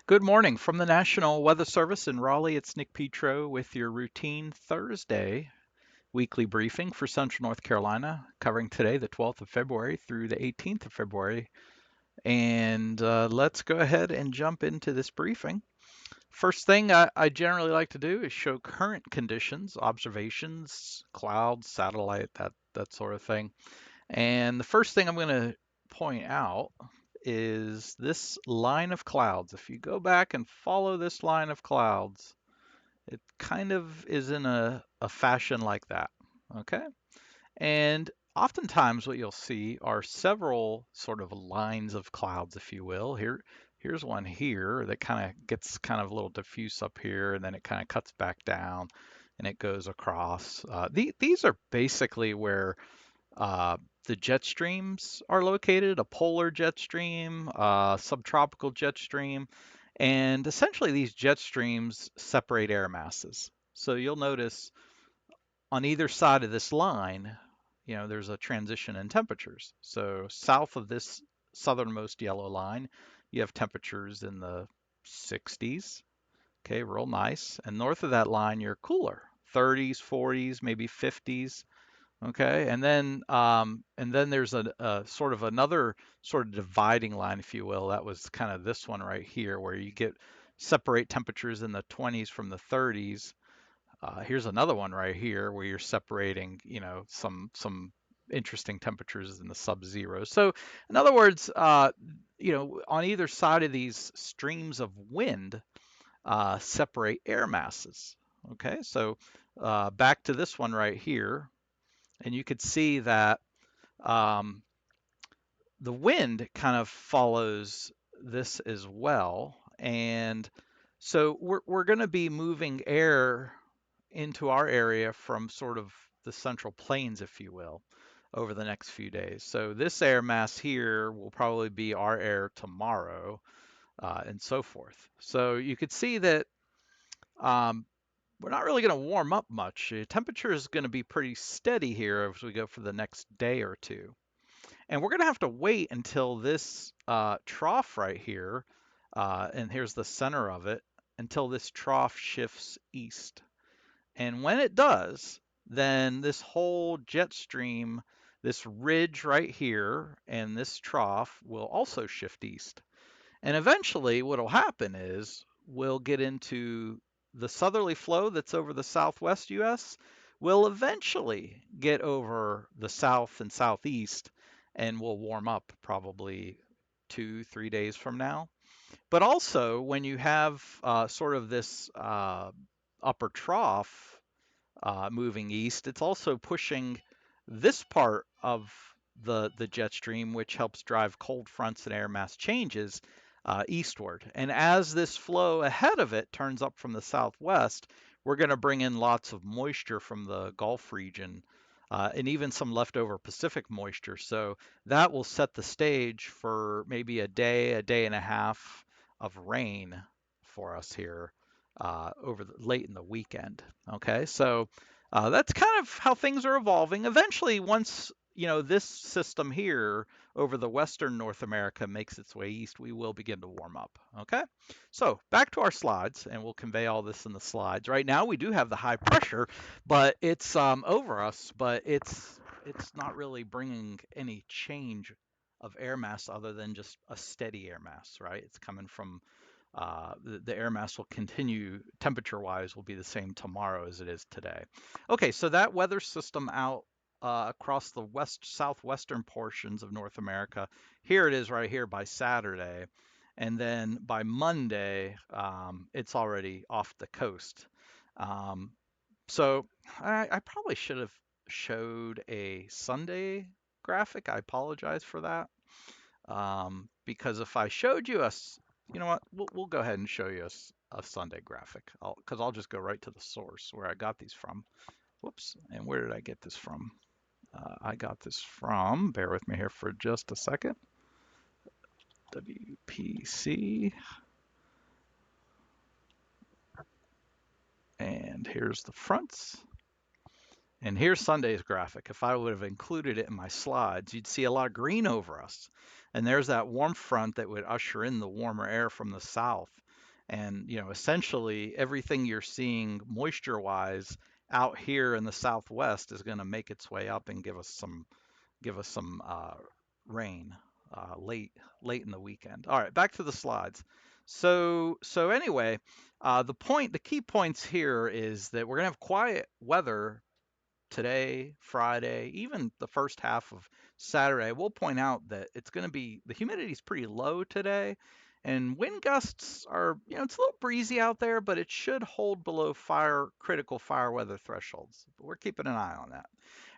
Good morning from the National Weather Service in Raleigh. It's Nick Petro with your routine Thursday weekly briefing for Central North Carolina, covering today, the 12th of February through the 18th of February. And let's go ahead and jump into this briefing. First thing I generally like to do is show current conditions, observations, clouds, satellite, that sort of thing. And the first thing I'm going to point out is this line of clouds. If you go back and follow this line of clouds, it kind of is in a fashion like that. Okay. And oftentimes what you'll see are several sort of lines of clouds, if you will. Here's one here that kind of gets kind of a little diffuse up here, and then it kind of cuts back down and it goes across. These are basically where uh, the jet streams are located, a polar jet stream, subtropical jet stream, and essentially these jet streams separate air masses. So you'll notice on either side of this line, there's a transition in temperatures. So south of this southernmost yellow line, you have temperatures in the 60s, okay, real nice. And north of that line, you're cooler, 30s, 40s, maybe 50s. Okay, and then there's a sort of another sort of dividing line, if you will. That was kind of this one right here, where you get separate temperatures in the 20s from the 30s. Here's another one right here where you're separating, some interesting temperatures in the sub-zero. So, in other words, on either side of these streams of wind, separate air masses. Okay, so back to this one right here. And you could see that um, the wind kind of follows this as well. And so we're going to be moving air into our area from sort of the central plains, if you will, over the next few days. So this air mass here will probably be our air tomorrow, and so forth. So you could see that um, we're not really going to warm up much. The temperature is going to be pretty steady here as we go for the next day or two. And we're going to have to wait until this trough right here, and here's the center of it, until this trough shifts east. And when it does, then this whole jet stream, this ridge right here, and this trough will also shift east. And eventually, what will happen is we'll get into the southerly flow that's over the southwest US, will eventually get over the south and southeast, and will warm up probably 2, 3 days from now. But also, when you have sort of this upper trough moving east, it's also pushing this part of the jet stream, which helps drive cold fronts and air mass changes eastward. And as this flow ahead of it turns up from the southwest, we're going to bring in lots of moisture from the Gulf region, and even some leftover Pacific moisture. So that will set the stage for maybe a day and a half of rain for us here over late in the weekend. Okay, so that's kind of how things are evolving. Eventually, once this system here over the western North America makes its way east, we will begin to warm up. Okay, so back to our slides, and we'll convey all this in the slides. Right now, we do have the high pressure, but it's over us, but it's not really bringing any change of air mass other than just a steady air mass, right? It's coming from the air mass will continue temperature-wise will be the same tomorrow as it is today. Okay, so that weather system out across the southwestern portions of North America. Here it is right here by Saturday. And then by Monday, it's already off the coast. Um, so I probably should have showed a Sunday graphic. I apologize for that. Because if I showed you you know what, we'll go ahead and show you a Sunday graphic. Because I'll just go right to the source where I got these from. Whoops, and where did I get this from? I got this from, bear with me here for just a second, WPC. And here's the fronts. And here's Sunday's graphic. If I would have included it in my slides, you'd see a lot of green over us. And there's that warm front that would usher in the warmer air from the south. And, essentially everything you're seeing moisture-wise out here in the southwest is going to make its way up and give us some rain late in the weekend. All right, back to the slides. So anyway, the key points here is that we're gonna have quiet weather today, Friday, even the first half of Saturday. We'll point out that it's going to be the humidity is pretty low today, and wind gusts are, it's a little breezy out there, but it should hold below critical fire weather thresholds. We're keeping an eye on that.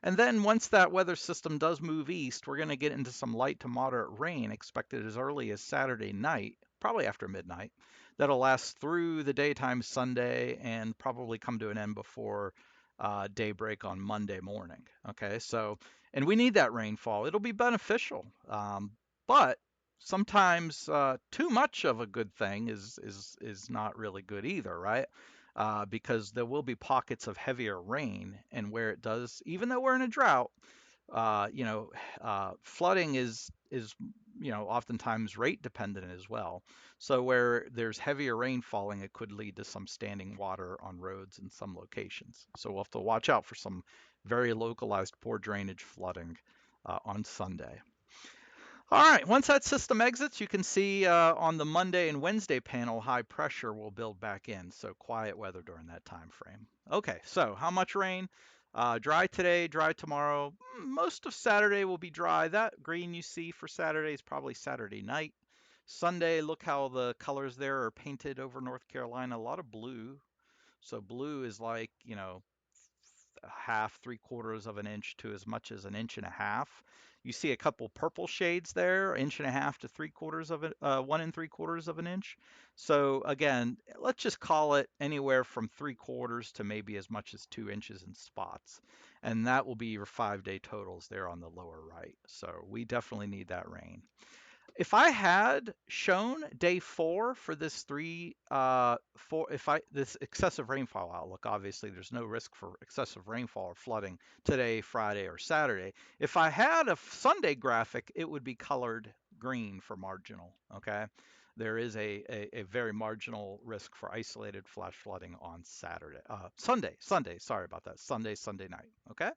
And then once that weather system does move east, we're going to get into some light to moderate rain expected as early as Saturday night, probably after midnight. That'll last through the daytime Sunday and probably come to an end before daybreak on Monday morning. Okay, so and we need that rainfall. It'll be beneficial, but sometimes too much of a good thing is not really good either, right? Because there will be pockets of heavier rain, and where it does, even though we're in a drought, flooding is oftentimes rate dependent as well. So where there's heavier rain falling, it could lead to some standing water on roads in some locations. So we'll have to watch out for some very localized poor drainage flooding on Sunday. All right, once that system exits, you can see on the Monday and Wednesday panel, high pressure will build back in, so quiet weather during that time frame. Okay, so how much rain? Dry today, dry tomorrow. Most of Saturday will be dry. That green you see for Saturday is probably Saturday night. Sunday, look how the colors there are painted over North Carolina. A lot of blue. So blue is like, a half, 3/4 of an inch to as much as an inch and a half. You see a couple purple shades there, inch and a half to 3/4 of it, 1 3/4 of an inch. So again, let's just call it anywhere from 3/4 to maybe as much as 2 inches in spots. And that will be your 5-day totals there on the lower right. So we definitely need that rain. If I had shown day 4 for this this excessive rainfall outlook, obviously there's no risk for excessive rainfall or flooding today, Friday, or Saturday. If I had a Sunday graphic, it would be colored green for marginal. Okay, there is a very marginal risk for isolated flash flooding on Sunday. Sorry about that. Sunday night. Okay,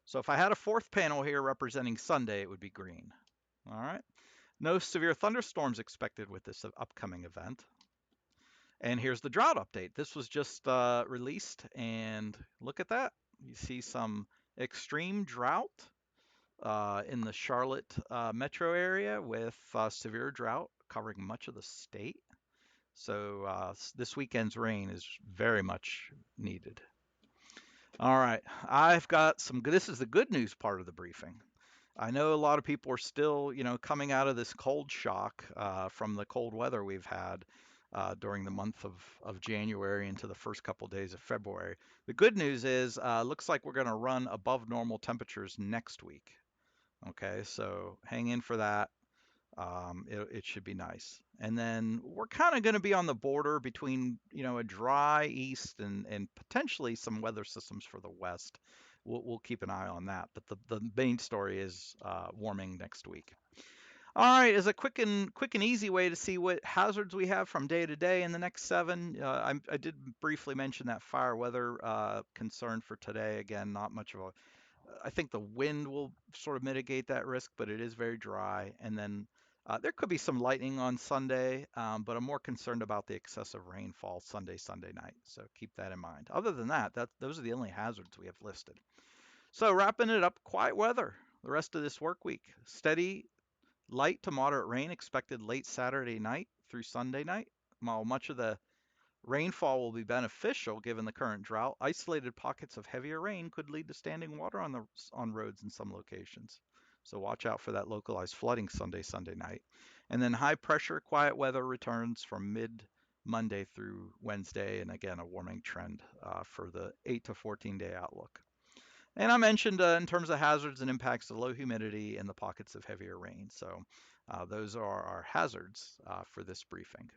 so if I had a fourth panel here representing Sunday, it would be green. All right. No severe thunderstorms expected with this upcoming event. And here's the drought update. This was just released, and look at that. You see some extreme drought in the Charlotte metro area with severe drought covering much of the state. So this weekend's rain is very much needed. All right, I've got this is the good news part of the briefing. I know a lot of people are still, coming out of this cold shock from the cold weather we've had during the month of January into the first couple days of February. The good news is, looks like we're going to run above normal temperatures next week. Okay, so hang in for that. It should be nice. And then we're kind of going to be on the border between, a dry east and potentially some weather systems for the west. We'll keep an eye on that. But the main story is warming next week. All right, as a quick and easy way to see what hazards we have from day to day in the next 7, I did briefly mention that fire weather concern for today. Again, not much of a I think the wind will sort of mitigate that risk, but it is very dry. And then there could be some lightning on Sunday, but I'm more concerned about the excessive rainfall Sunday night. So keep that in mind. Other than that, those are the only hazards we have listed. So wrapping it up, quiet weather the rest of this work week. Steady, light to moderate rain expected late Saturday night through Sunday night. While much of the rainfall will be beneficial given the current drought, isolated pockets of heavier rain could lead to standing water on roads in some locations. So watch out for that localized flooding Sunday night. And then high pressure, quiet weather returns from mid Monday through Wednesday, and again a warming trend for the 8 to 14-day outlook. And I mentioned in terms of hazards and impacts, the low humidity and the pockets of heavier rain. So those are our hazards for this briefing.